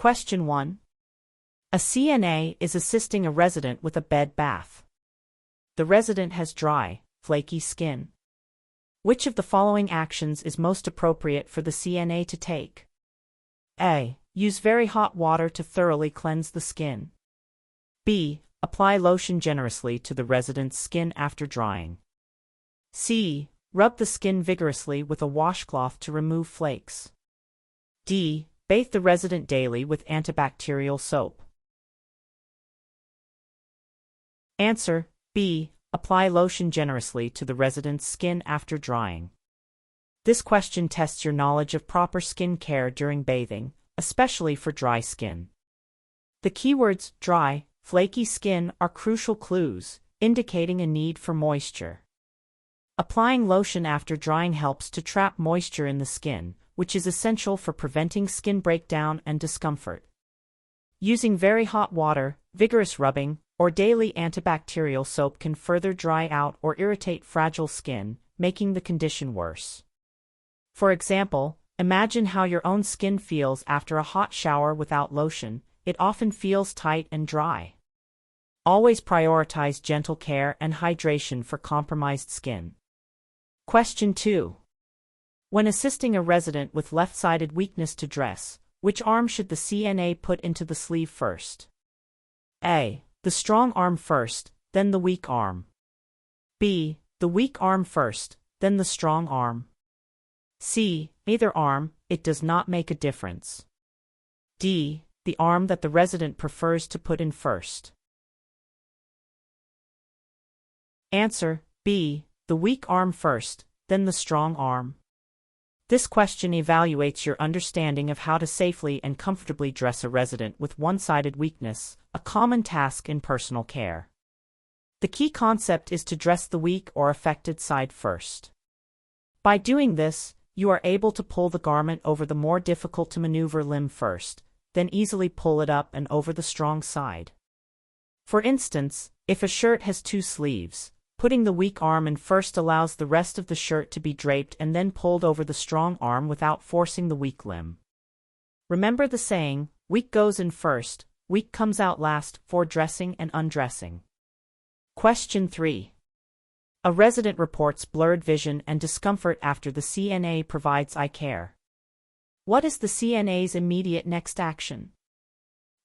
Question 1. A CNA is assisting a resident with a bed bath. The resident has dry, flaky skin. Which of the following actions is most appropriate for the CNA to take? A. Use very hot water to thoroughly cleanse the skin. B. Apply lotion generously to the resident's skin after drying. C. Rub the skin vigorously with a washcloth to remove flakes. D. Bathe the resident daily with antibacterial soap. Answer: B. Apply lotion generously to the resident's skin after drying. This question tests your knowledge of proper skin care during bathing, especially for dry skin. The keywords dry, flaky skin are crucial clues, indicating a need for moisture. Applying lotion after drying helps to trap moisture in the skin, which is essential for preventing skin breakdown and discomfort. Using very hot water, vigorous rubbing, or daily antibacterial soap can further dry out or irritate fragile skin, making the condition worse. For example, imagine how your own skin feels after a hot shower without lotion. It often feels tight and dry. Always prioritize gentle care and hydration for compromised skin. Question 2. When assisting a resident with left-sided weakness to dress, which arm should the CNA put into the sleeve first? A. The strong arm first, then the weak arm. B. The weak arm first, then the strong arm. C. Either arm, it does not make a difference. D. The arm that the resident prefers to put in first. Answer: B. The weak arm first, then the strong arm. This question evaluates your understanding of how to safely and comfortably dress a resident with one-sided weakness, a common task in personal care. The key concept is to dress the weak or affected side first. By doing this, you are able to pull the garment over the more difficult to maneuver limb first, then easily pull it up and over the strong side. For instance, if a shirt has 2 sleeves, putting the weak arm in first allows the rest of the shirt to be draped and then pulled over the strong arm without forcing the weak limb. Remember the saying, weak goes in first, weak comes out last, for dressing and undressing. Question 3. A resident reports blurred vision and discomfort after the CNA provides eye care. What is the CNA's immediate next action?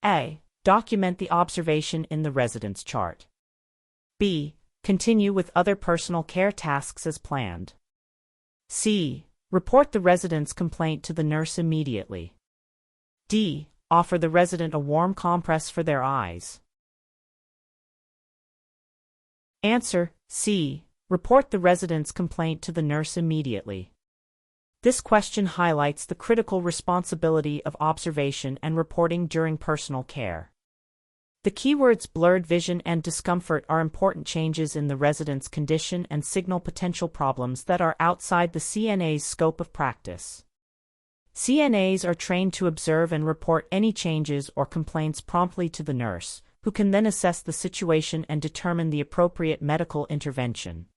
A. Document the observation in the resident's chart. B. Continue with other personal care tasks as planned. C. Report the resident's complaint to the nurse immediately. D. Offer the resident a warm compress for their eyes. Answer: C. Report the resident's complaint to the nurse immediately. This question highlights the critical responsibility of observation and reporting during personal care. The keywords blurred vision and discomfort are important changes in the resident's condition and signal potential problems that are outside the CNA's scope of practice. CNAs are trained to observe and report any changes or complaints promptly to the nurse, who can then assess the situation and determine the appropriate medical intervention.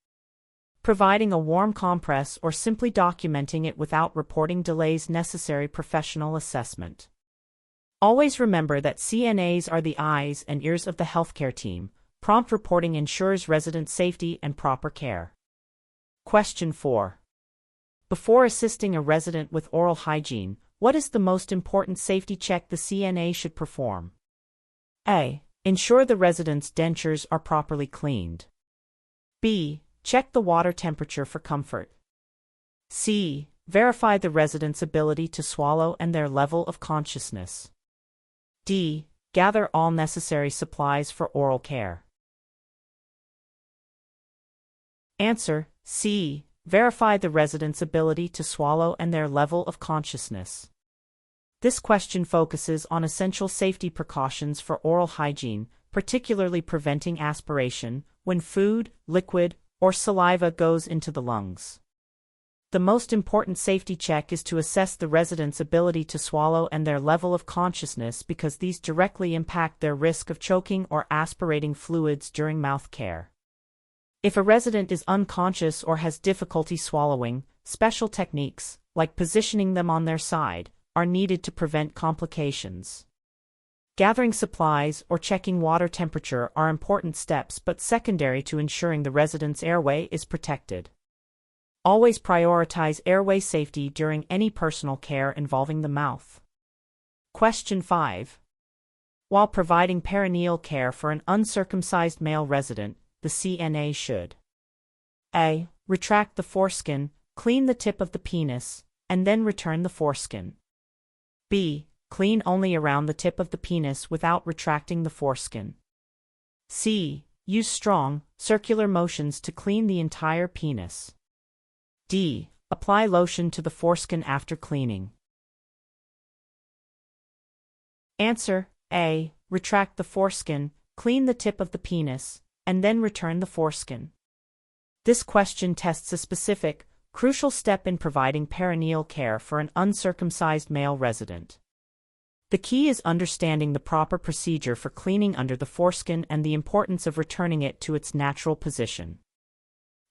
Providing a warm compress or simply documenting it without reporting delays necessary professional assessment. Always remember that CNAs are the eyes and ears of the healthcare team. Prompt reporting ensures resident safety and proper care. Question 4. Before assisting a resident with oral hygiene, what is the most important safety check the CNA should perform? A. Ensure the resident's dentures are properly cleaned. B. Check the water temperature for comfort. C. Verify the resident's ability to swallow and their level of consciousness. D. Gather all necessary supplies for oral care. Answer: C. Verify the resident's ability to swallow and their level of consciousness. This question focuses on essential safety precautions for oral hygiene, particularly preventing aspiration when food, liquid, or saliva goes into the lungs. The most important safety check is to assess the resident's ability to swallow and their level of consciousness because these directly impact their risk of choking or aspirating fluids during mouth care. If a resident is unconscious or has difficulty swallowing, special techniques, like positioning them on their side, are needed to prevent complications. Gathering supplies or checking water temperature are important steps but secondary to ensuring the resident's airway is protected. Always prioritize airway safety during any personal care involving the mouth. Question 5. While providing perineal care for an uncircumcised male resident, the CNA should A. Retract the foreskin, clean the tip of the penis, and then return the foreskin. B. Clean only around the tip of the penis without retracting the foreskin. C. Use strong, circular motions to clean the entire penis. D. Apply lotion to the foreskin after cleaning. Answer: A. Retract the foreskin, clean the tip of the penis, and then return the foreskin. This question tests a specific, crucial step in providing perineal care for an uncircumcised male resident. The key is understanding the proper procedure for cleaning under the foreskin and the importance of returning it to its natural position.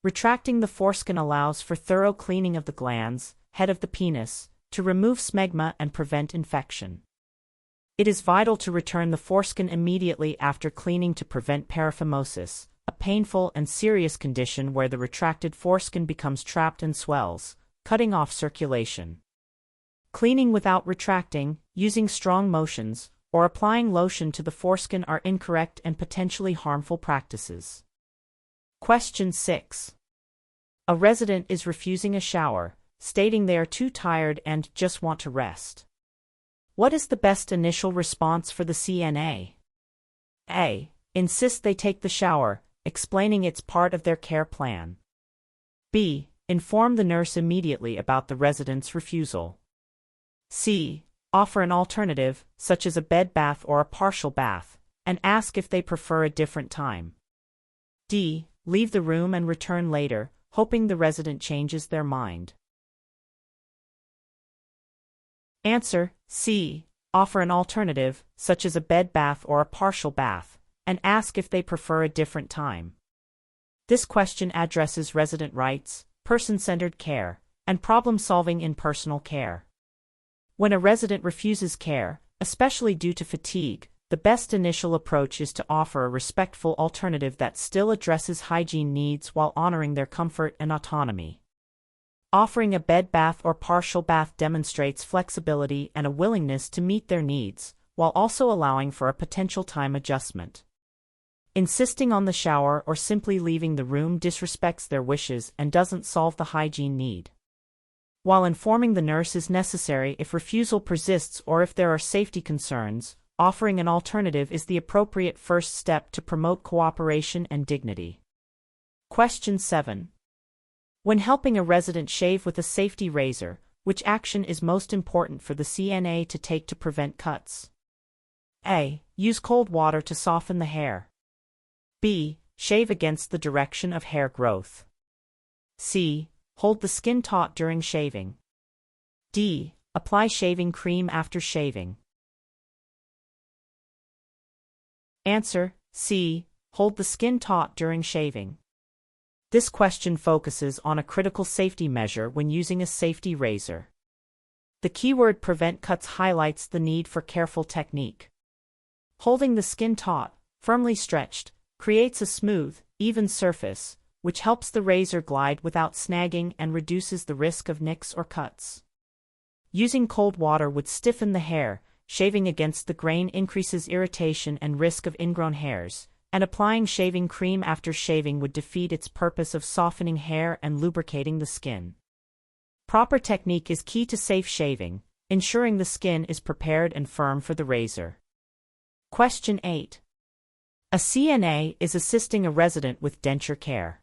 Retracting the foreskin allows for thorough cleaning of the glands, head of the penis, to remove smegma and prevent infection. It is vital to return the foreskin immediately after cleaning to prevent paraphimosis, a painful and serious condition where the retracted foreskin becomes trapped and swells, cutting off circulation. Cleaning without retracting, using strong motions, or applying lotion to the foreskin are incorrect and potentially harmful practices. Question 6. A resident is refusing a shower, stating they are too tired and just want to rest. What is the best initial response for the CNA? A. Insist they take the shower, explaining it's part of their care plan. B. Inform the nurse immediately about the resident's refusal. C. Offer an alternative, such as a bed bath or a partial bath, and ask if they prefer a different time. D. Leave the room and return later, hoping the resident changes their mind. Answer: C. Offer an alternative, such as a bed bath or a partial bath, and ask if they prefer a different time. This question addresses resident rights, person-centered care, and problem-solving in personal care. When a resident refuses care, especially due to fatigue, the best initial approach is to offer a respectful alternative that still addresses hygiene needs while honoring their comfort and autonomy. Offering a bed bath or partial bath demonstrates flexibility and a willingness to meet their needs, while also allowing for a potential time adjustment. Insisting on the shower or simply leaving the room disrespects their wishes and doesn't solve the hygiene need. While informing the nurse is necessary if refusal persists or if there are safety concerns, offering an alternative is the appropriate first step to promote cooperation and dignity. Question 7. When helping a resident shave with a safety razor, which action is most important for the CNA to take to prevent cuts? A. Use cold water to soften the hair. B. Shave against the direction of hair growth. C. Hold the skin taut during shaving. D. Apply shaving cream after shaving. Answer: C. Hold the skin taut during shaving. This question focuses on a critical safety measure when using a safety razor. The keyword prevent cuts highlights the need for careful technique. Holding the skin taut, firmly stretched, creates a smooth, even surface, which helps the razor glide without snagging and reduces the risk of nicks or cuts. Using cold water would stiffen the hair, shaving against the grain increases irritation and risk of ingrown hairs, and applying shaving cream after shaving would defeat its purpose of softening hair and lubricating the skin. Proper technique is key to safe shaving, ensuring the skin is prepared and firm for the razor. Question 8. A CNA is assisting a resident with denture care.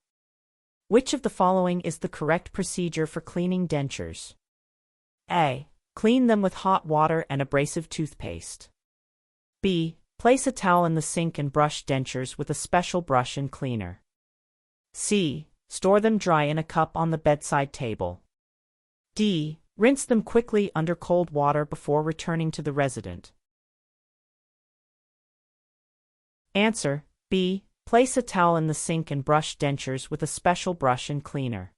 Which of the following is the correct procedure for cleaning dentures? A. Clean them with hot water and abrasive toothpaste. B. Place a towel in the sink and brush dentures with a special brush and cleaner. C. Store them dry in a cup on the bedside table. D. Rinse them quickly under cold water before returning to the resident. Answer: B. Place a towel in the sink and brush dentures with a special brush and cleaner.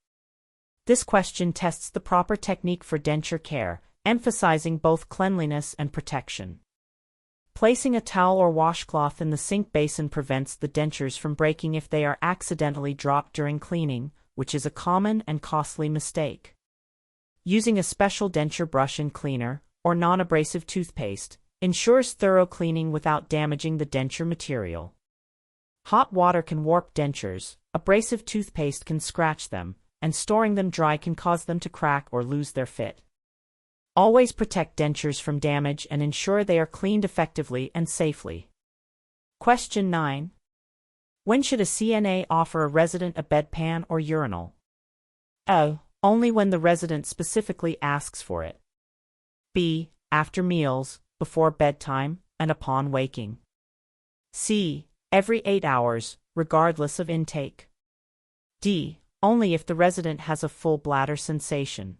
This question tests the proper technique for denture care, emphasizing both cleanliness and protection. Placing a towel or washcloth in the sink basin prevents the dentures from breaking if they are accidentally dropped during cleaning, which is a common and costly mistake. Using a special denture brush and cleaner, or non-abrasive toothpaste, ensures thorough cleaning without damaging the denture material. Hot water can warp dentures, abrasive toothpaste can scratch them, and storing them dry can cause them to crack or lose their fit. Always protect dentures from damage and ensure they are cleaned effectively and safely. Question 9. When should a CNA offer a resident a bedpan or urinal? A. Only when the resident specifically asks for it. B. After meals, before bedtime, and upon waking. C. Every 8 hours, regardless of intake. D. Only if the resident has a full bladder sensation.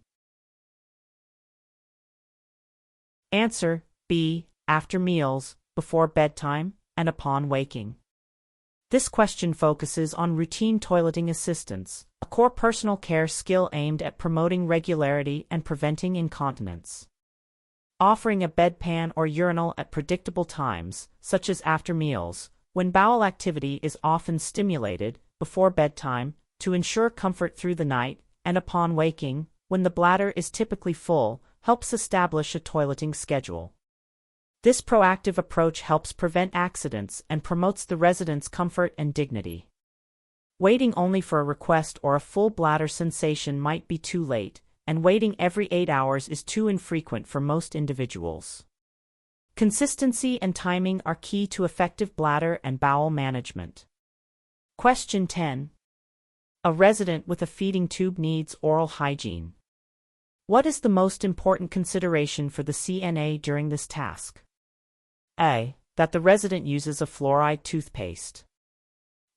Answer: B. After meals, before bedtime, and upon waking. This question focuses on routine toileting assistance, a core personal care skill aimed at promoting regularity and preventing incontinence. Offering a bedpan or urinal at predictable times, such as after meals, when bowel activity is often stimulated, before bedtime, to ensure comfort through the night, and upon waking, when the bladder is typically full, helps establish a toileting schedule. This proactive approach helps prevent accidents and promotes the resident's comfort and dignity. Waiting only for a request or a full bladder sensation might be too late, and waiting every 8 hours is too infrequent for most individuals. Consistency and timing are key to effective bladder and bowel management. Question 10. A resident with a feeding tube needs oral hygiene. What is the most important consideration for the CNA during this task? A. That the resident uses a fluoride toothpaste.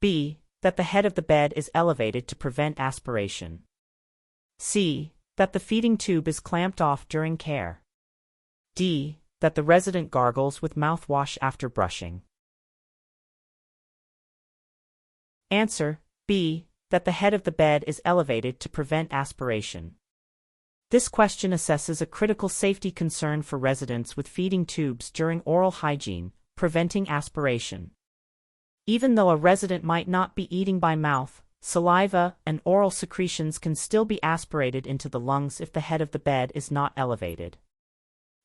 B. That the head of the bed is elevated to prevent aspiration. C. That the feeding tube is clamped off during care. D. That the resident gargles with mouthwash after brushing. Answer: B. That the head of the bed is elevated to prevent aspiration. This question assesses a critical safety concern for residents with feeding tubes during oral hygiene, preventing aspiration. Even though a resident might not be eating by mouth, saliva and oral secretions can still be aspirated into the lungs if the head of the bed is not elevated.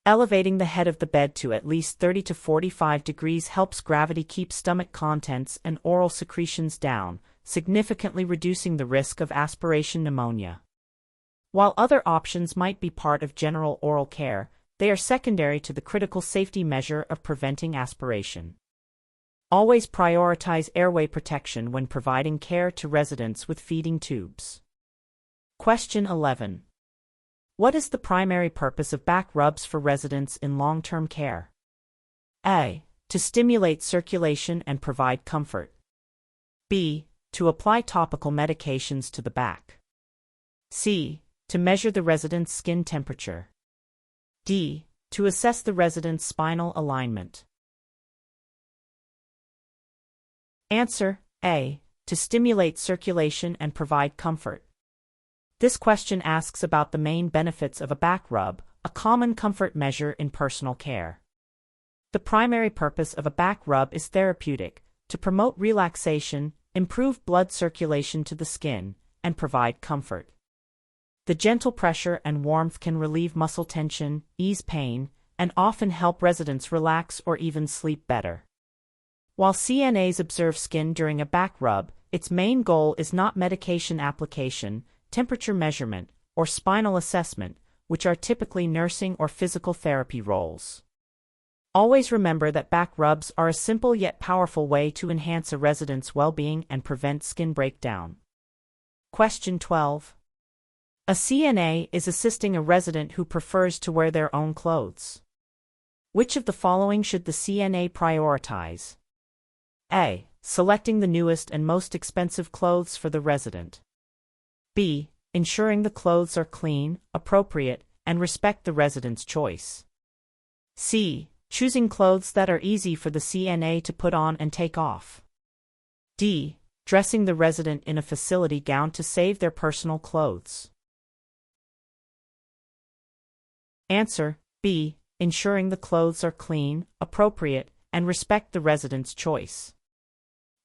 Elevating the head of the bed to at least 30 to 45 degrees helps gravity keep stomach contents and oral secretions down, significantly reducing the risk of aspiration pneumonia. While other options might be part of general oral care, they are secondary to the critical safety measure of preventing aspiration. Always prioritize airway protection when providing care to residents with feeding tubes. Question 11. What is the primary purpose of back rubs for residents in long-term care? A. To stimulate circulation and provide comfort. B. To apply topical medications to the back. C. To measure the resident's skin temperature. D. To assess the resident's spinal alignment. Answer: A. To stimulate circulation and provide comfort. This question asks about the main benefits of a back rub, a common comfort measure in personal care. The primary purpose of a back rub is therapeutic, to promote relaxation, improve blood circulation to the skin, and provide comfort. The gentle pressure and warmth can relieve muscle tension, ease pain, and often help residents relax or even sleep better. While CNAs observe skin during a back rub, its main goal is not medication application, temperature measurement, or spinal assessment, which are typically nursing or physical therapy roles. Always remember that back rubs are a simple yet powerful way to enhance a resident's well-being and prevent skin breakdown. Question 12. A CNA is assisting a resident who prefers to wear their own clothes. Which of the following should the CNA prioritize? A. Selecting the newest and most expensive clothes for the resident. B. Ensuring the clothes are clean, appropriate, and respect the resident's choice. C. Choosing clothes that are easy for the CNA to put on and take off. D. Dressing the resident in a facility gown to save their personal clothes. Answer: B. ensuring the clothes are clean, appropriate, and respect the resident's choice.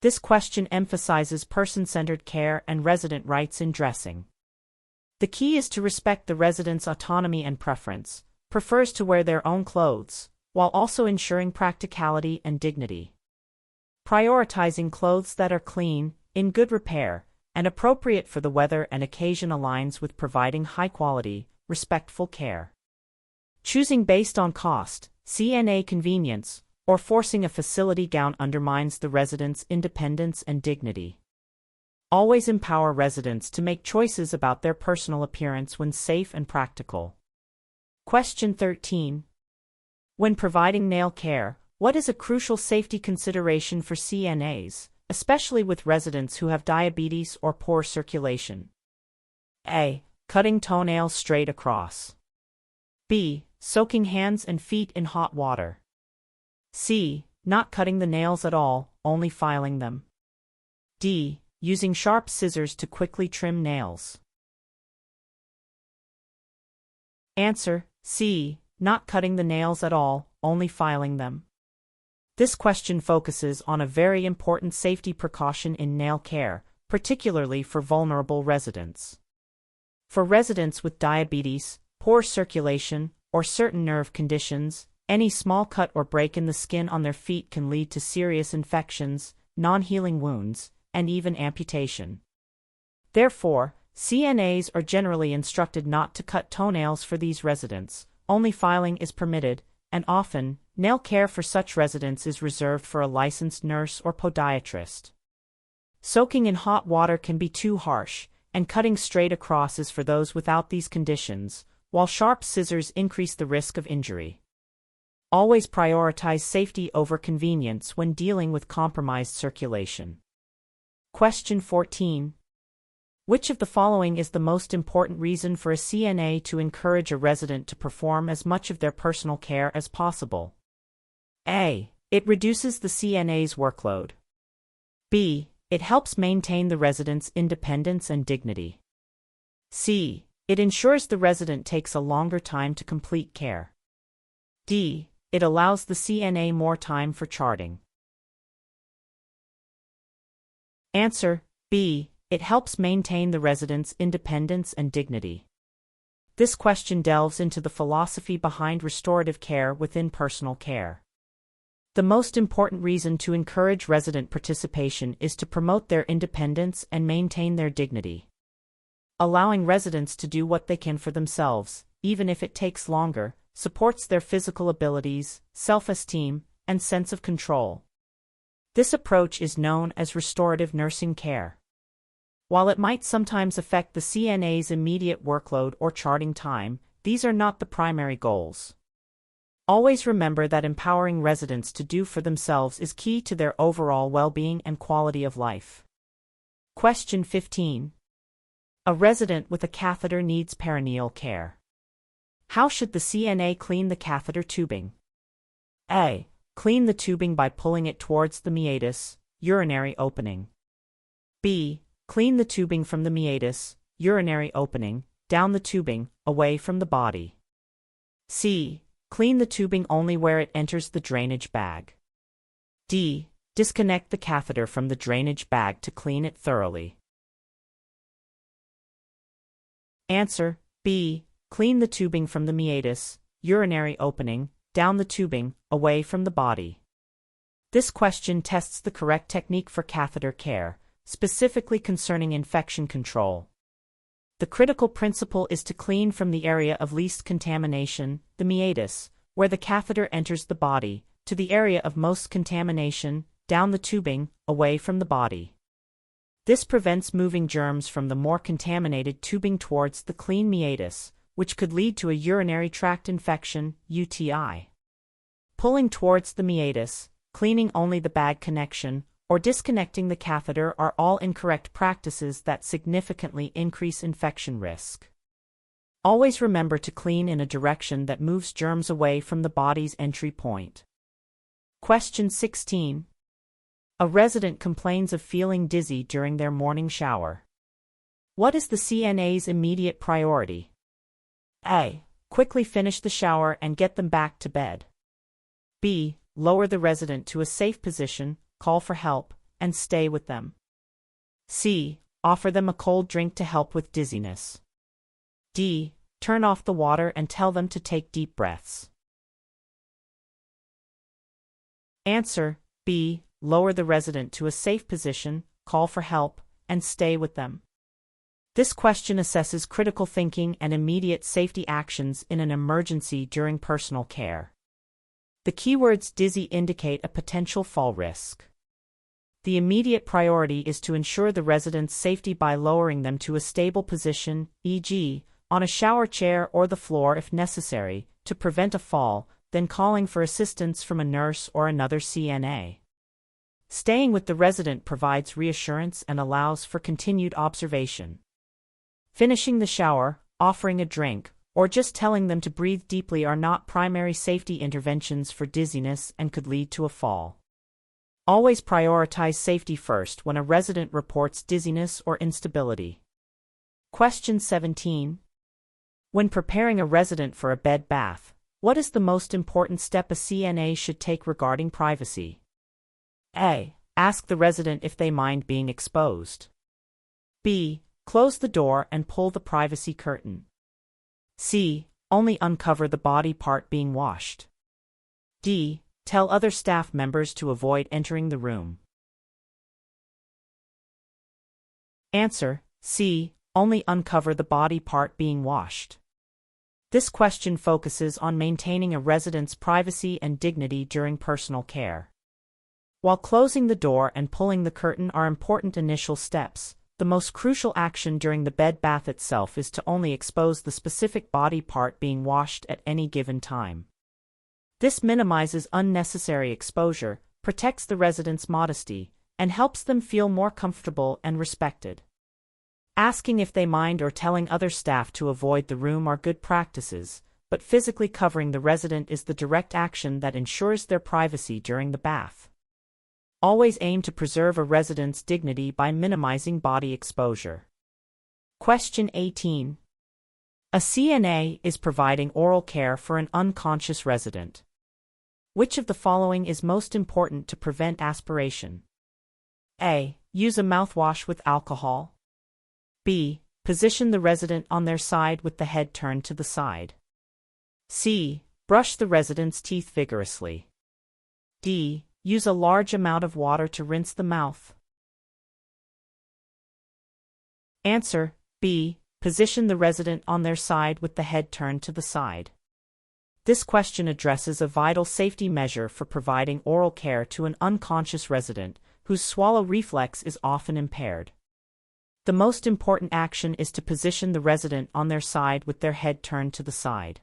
This question emphasizes person-centered care and resident rights in dressing. The key is to respect the resident's autonomy and preference, prefers to wear their own clothes, while also ensuring practicality and dignity. Prioritizing clothes that are clean, in good repair, and appropriate for the weather and occasion aligns with providing high-quality, respectful care. Choosing based on cost, CNA convenience, or forcing a facility gown undermines the resident's independence and dignity. Always empower residents to make choices about their personal appearance when safe and practical. Question 13. When providing nail care, what is a crucial safety consideration for CNAs, especially with residents who have diabetes or poor circulation? A. Cutting toenails straight across. B. Soaking hands and feet in hot water. C. Not cutting the nails at all, only filing them. D. Using sharp scissors to quickly trim nails. Answer: C. Not cutting the nails at all, only filing them. This question focuses on a very important safety precaution in nail care, particularly for vulnerable residents. For residents with diabetes, poor circulation, or certain nerve conditions, any small cut or break in the skin on their feet can lead to serious infections, non-healing wounds, and even amputation. Therefore, CNAs are generally instructed not to cut toenails for these residents. Only filing is permitted, and often, nail care for such residents is reserved for a licensed nurse or podiatrist. Soaking in hot water can be too harsh, and cutting straight across is for those without these conditions, while sharp scissors increase the risk of injury. Always prioritize safety over convenience when dealing with compromised circulation. Question 14. Which of the following is the most important reason for a CNA to encourage a resident to perform as much of their personal care as possible? A. It reduces the CNA's workload. B. It helps maintain the resident's independence and dignity. C. It ensures the resident takes a longer time to complete care. D. It allows the CNA more time for charting. Answer: B. It helps maintain the resident's independence and dignity. This question delves into the philosophy behind restorative care within personal care. The most important reason to encourage resident participation is to promote their independence and maintain their dignity. Allowing residents to do what they can for themselves, even if it takes longer, supports their physical abilities, self-esteem, and sense of control. This approach is known as restorative nursing care. While it might sometimes affect the CNA's immediate workload or charting time, these are not the primary goals. Always remember that empowering residents to do for themselves is key to their overall well-being and quality of life. Question 15. A resident with a catheter needs perineal care. How should the CNA clean the catheter tubing? A. Clean the tubing by pulling it towards the meatus, urinary opening. B. Clean the tubing from the meatus, urinary opening, down the tubing, away from the body. C. Clean the tubing only where it enters the drainage bag. D. Disconnect the catheter from the drainage bag to clean it thoroughly. Answer: B. Clean the tubing from the meatus, urinary opening, down the tubing, away from the body. This question tests the correct technique for catheter care, specifically concerning infection control. The critical principle is to clean from the area of least contamination, the meatus, where the catheter enters the body, to the area of most contamination, down the tubing, away from the body. This prevents moving germs from the more contaminated tubing towards the clean meatus, which could lead to a urinary tract infection, UTI. Pulling towards the meatus, cleaning only the bag connection, or disconnecting the catheter are all incorrect practices that significantly increase infection risk. Always remember to clean in a direction that moves germs away from the body's entry point. Question 16. A resident complains of feeling dizzy during their morning shower. What is the CNA's immediate priority? A. Quickly finish the shower and get them back to bed. B. Lower the resident to a safe position, call for help, and stay with them. C. Offer them a cold drink to help with dizziness. D. Turn off the water and tell them to take deep breaths. Answer: B. Lower the resident to a safe position, call for help, and stay with them. This question assesses critical thinking and immediate safety actions in an emergency during personal care. The keywords dizzy indicate a potential fall risk. The immediate priority is to ensure the resident's safety by lowering them to a stable position, e.g., on a shower chair or the floor if necessary, to prevent a fall, then calling for assistance from a nurse or another CNA. Staying with the resident provides reassurance and allows for continued observation. Finishing the shower, offering a drink, or just telling them to breathe deeply are not primary safety interventions for dizziness and could lead to a fall. Always prioritize safety first when a resident reports dizziness or instability. Question 17. When preparing a resident for a bed bath, what is the most important step a CNA should take regarding privacy? A. Ask the resident if they mind being exposed. B. Close the door and pull the privacy curtain. C. Only uncover the body part being washed. D. Tell other staff members to avoid entering the room. Answer: C. Only uncover the body part being washed. This question focuses on maintaining a resident's privacy and dignity during personal care. While closing the door and pulling the curtain are important initial steps, the most crucial action during the bed bath itself is to only expose the specific body part being washed at any given time. This minimizes unnecessary exposure, protects the resident's modesty, and helps them feel more comfortable and respected. Asking if they mind or telling other staff to avoid the room are good practices, but physically covering the resident is the direct action that ensures their privacy during the bath. Always aim to preserve a resident's dignity by minimizing body exposure. Question 18. A CNA is providing oral care for an unconscious resident. Which of the following is most important to prevent aspiration? A. Use a mouthwash with alcohol. B. Position the resident on their side with the head turned to the side. C. Brush the resident's teeth vigorously. D. Use a large amount of water to rinse the mouth. Answer: B. Position the resident on their side with the head turned to the side. This question addresses a vital safety measure for providing oral care to an unconscious resident whose swallow reflex is often impaired. The most important action is to position the resident on their side with their head turned to the side.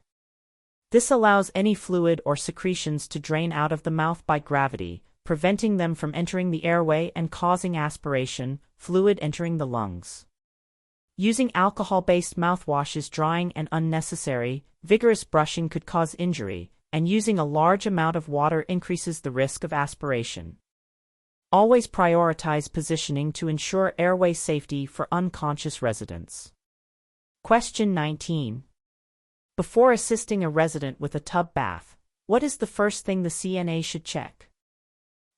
This allows any fluid or secretions to drain out of the mouth by gravity, preventing them from entering the airway and causing aspiration, fluid entering the lungs. Using alcohol-based mouthwash is drying and unnecessary, vigorous brushing could cause injury, and using a large amount of water increases the risk of aspiration. Always prioritize positioning to ensure airway safety for unconscious residents. Question 19. Before assisting a resident with a tub bath, what is the first thing the CNA should check?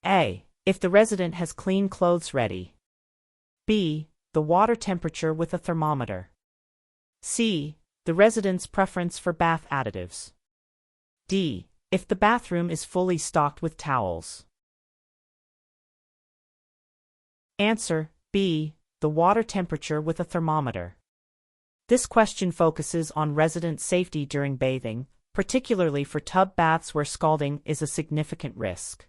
A. If the resident has clean clothes ready. B. The water temperature with a thermometer. C. The resident's preference for bath additives. D. If the bathroom is fully stocked with towels. Answer: B. The water temperature with a thermometer. This question focuses on resident safety during bathing, particularly for tub baths where scalding is a significant risk.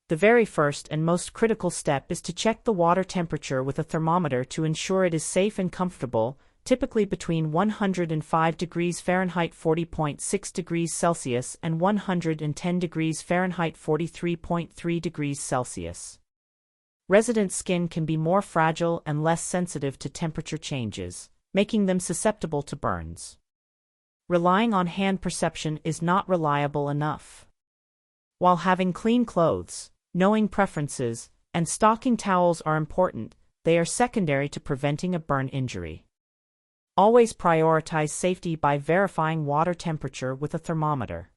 The very first and most critical step is to check the water temperature with a thermometer to ensure it is safe and comfortable, typically between 105 degrees Fahrenheit 40.6 degrees Celsius and 110 degrees Fahrenheit 43.3 degrees Celsius. Resident skin can be more fragile and less sensitive to temperature changes, making them susceptible to burns. Relying on hand perception is not reliable enough. While having clean clothes, knowing preferences, and stocking towels are important, they are secondary to preventing a burn injury. Always prioritize safety by verifying water temperature with a thermometer.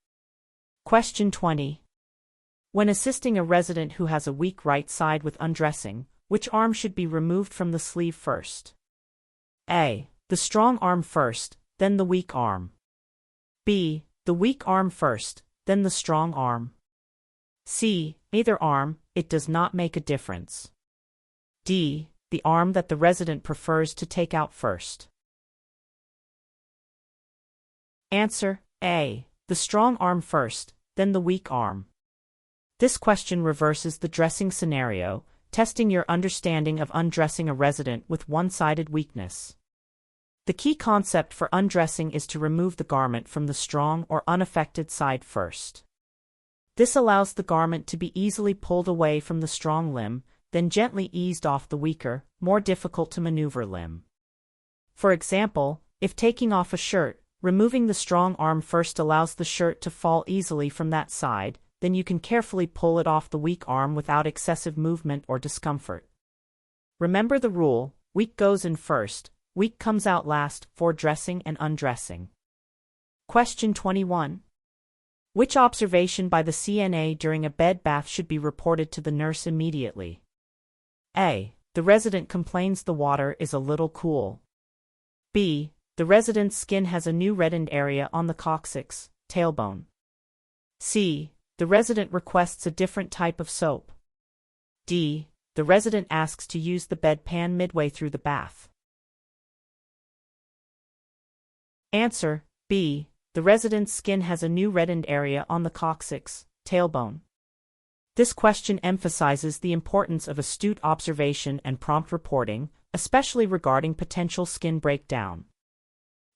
Question 20. When assisting a resident who has a weak right side with undressing, which arm should be removed from the sleeve first? A. The strong arm first, then the weak arm. B. The weak arm first, then the strong arm. C. Either arm, it does not make a difference. D. The arm that the resident prefers to take out first. Answer: A. The strong arm first, then the weak arm. This question reverses the dressing scenario, testing your understanding of undressing a resident with one-sided weakness. The key concept for undressing is to remove the garment from the strong or unaffected side first. This allows the garment to be easily pulled away from the strong limb, then gently eased off the weaker, more difficult to maneuver limb. For example, if taking off a shirt, removing the strong arm first allows the shirt to fall easily from that side, then you can carefully pull it off the weak arm without excessive movement or discomfort. Remember the rule: weak goes in first, weak comes out last for dressing and undressing. Question 21. Which observation by the CNA during a bed bath should be reported to the nurse immediately? A. The resident complains the water is a little cool. B. The resident's skin has a new reddened area on the coccyx, tailbone. C. The resident requests a different type of soap. D. The resident asks to use the bedpan midway through the bath. Answer: B. The resident's skin has a new reddened area on the coccyx, tailbone. This question emphasizes the importance of astute observation and prompt reporting, especially regarding potential skin breakdown.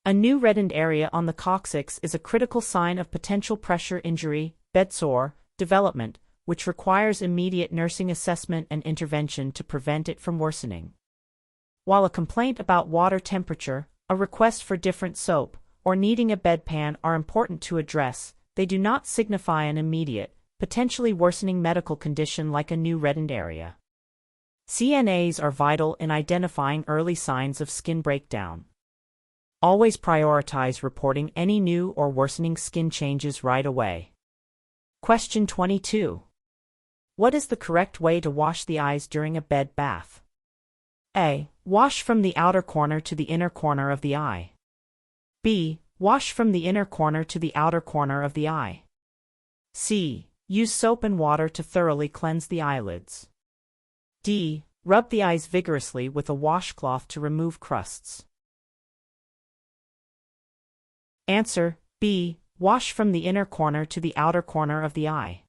A new reddened area on the coccyx is a critical sign of potential pressure injury, bedsore, development, which requires immediate nursing assessment and intervention to prevent it from worsening. While a complaint about water temperature, a request for different soap, or needing a bedpan are important to address, they do not signify an immediate, potentially worsening medical condition like a new reddened area. CNAs are vital in identifying early signs of skin breakdown. Always prioritize reporting any new or worsening skin changes right away. Question 22. What is the correct way to wash the eyes during a bed bath? A. Wash from the outer corner to the inner corner of the eye. B. Wash from the inner corner to the outer corner of the eye. C. Use soap and water to thoroughly cleanse the eyelids. D. Rub the eyes vigorously with a washcloth to remove crusts. Answer: B. Wash from the inner corner to the outer corner of the eye.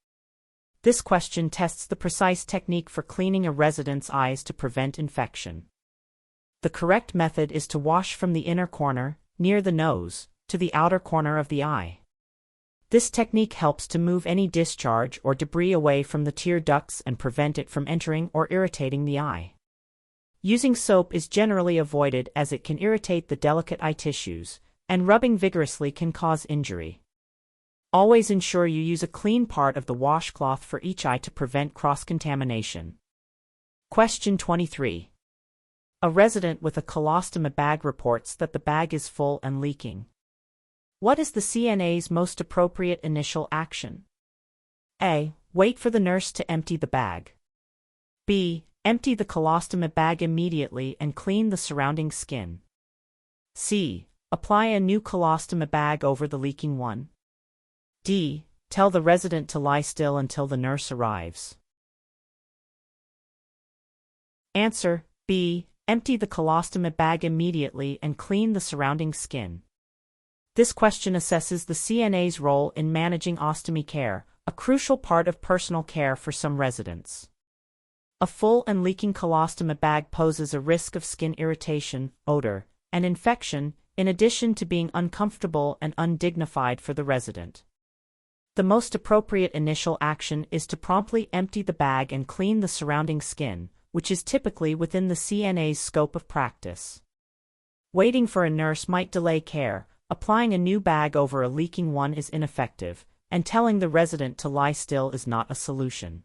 This question tests the precise technique for cleaning a resident's eyes to prevent infection. The correct method is to wash from the inner corner, near the nose, to the outer corner of the eye. This technique helps to move any discharge or debris away from the tear ducts and prevent it from entering or irritating the eye. Using soap is generally avoided as it can irritate the delicate eye tissues, and rubbing vigorously can cause injury. Always ensure you use a clean part of the washcloth for each eye to prevent cross-contamination. Question 23. A resident with a colostomy bag reports that the bag is full and leaking. What is the CNA's most appropriate initial action? A. Wait for the nurse to empty the bag. B. Empty the colostomy bag immediately and clean the surrounding skin. C. Apply a new colostomy bag over the leaking one. D. Tell the resident to lie still until the nurse arrives. Answer: B. Empty the colostomy bag immediately and clean the surrounding skin. This question assesses the CNA's role in managing ostomy care, a crucial part of personal care for some residents. A full and leaking colostomy bag poses a risk of skin irritation, odor, and infection, in addition to being uncomfortable and undignified for the resident. The most appropriate initial action is to promptly empty the bag and clean the surrounding skin, which is typically within the CNA's scope of practice. Waiting for a nurse might delay care, applying a new bag over a leaking one is ineffective, and telling the resident to lie still is not a solution.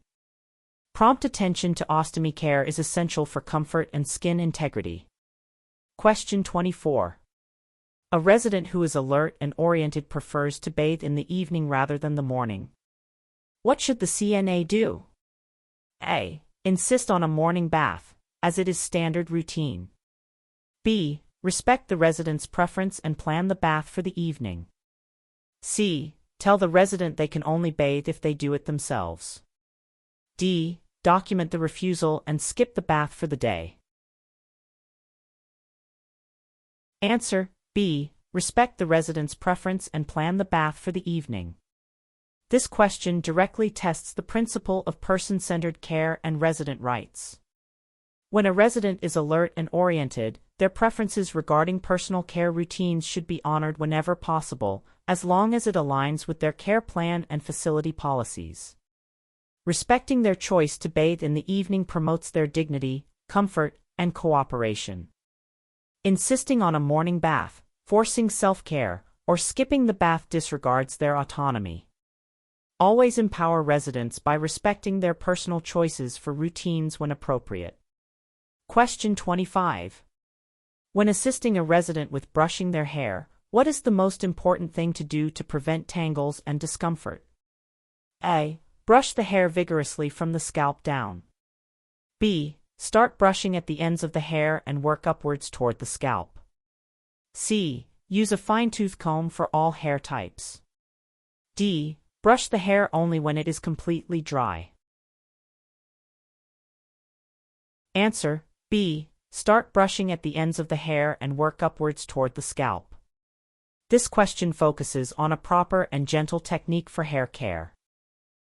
Prompt attention to ostomy care is essential for comfort and skin integrity. Question 24. A resident who is alert and oriented prefers to bathe in the evening rather than the morning. What should the CNA do? A. Insist on a morning bath, as it is standard routine. B. Respect the resident's preference and plan the bath for the evening. C. Tell the resident they can only bathe if they do it themselves. D. Document the refusal and skip the bath for the day. Answer: B. Respect the resident's preference and plan the bath for the evening. This question directly tests the principle of person-centered care and resident rights. When a resident is alert and oriented, their preferences regarding personal care routines should be honored whenever possible, as long as it aligns with their care plan and facility policies. Respecting their choice to bathe in the evening promotes their dignity, comfort, and cooperation. Insisting on a morning bath, forcing self-care, or skipping the bath disregards their autonomy. Always empower residents by respecting their personal choices for routines when appropriate. Question 25. When assisting a resident with brushing their hair, what is the most important thing to do to prevent tangles and discomfort? A. Brush the hair vigorously from the scalp down. B. Start brushing at the ends of the hair and work upwards toward the scalp. C. Use a fine-tooth comb for all hair types. D. Brush the hair only when it is completely dry. Answer: B. Start brushing at the ends of the hair and work upwards toward the scalp. This question focuses on a proper and gentle technique for hair care.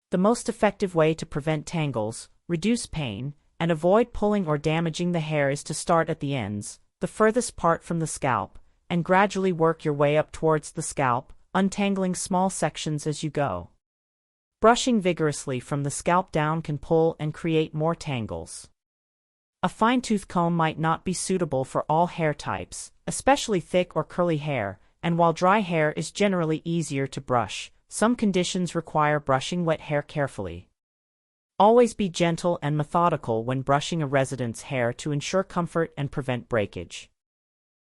The most effective way to prevent tangles, reduce pain, and avoid pulling or damaging the hair is to start at the ends, the furthest part from the scalp, and gradually work your way up towards the scalp, untangling small sections as you go. Brushing vigorously from the scalp down can pull and create more tangles. A fine-tooth comb might not be suitable for all hair types, especially thick or curly hair, and while dry hair is generally easier to brush, some conditions require brushing wet hair carefully. Always be gentle and methodical when brushing a resident's hair to ensure comfort and prevent breakage.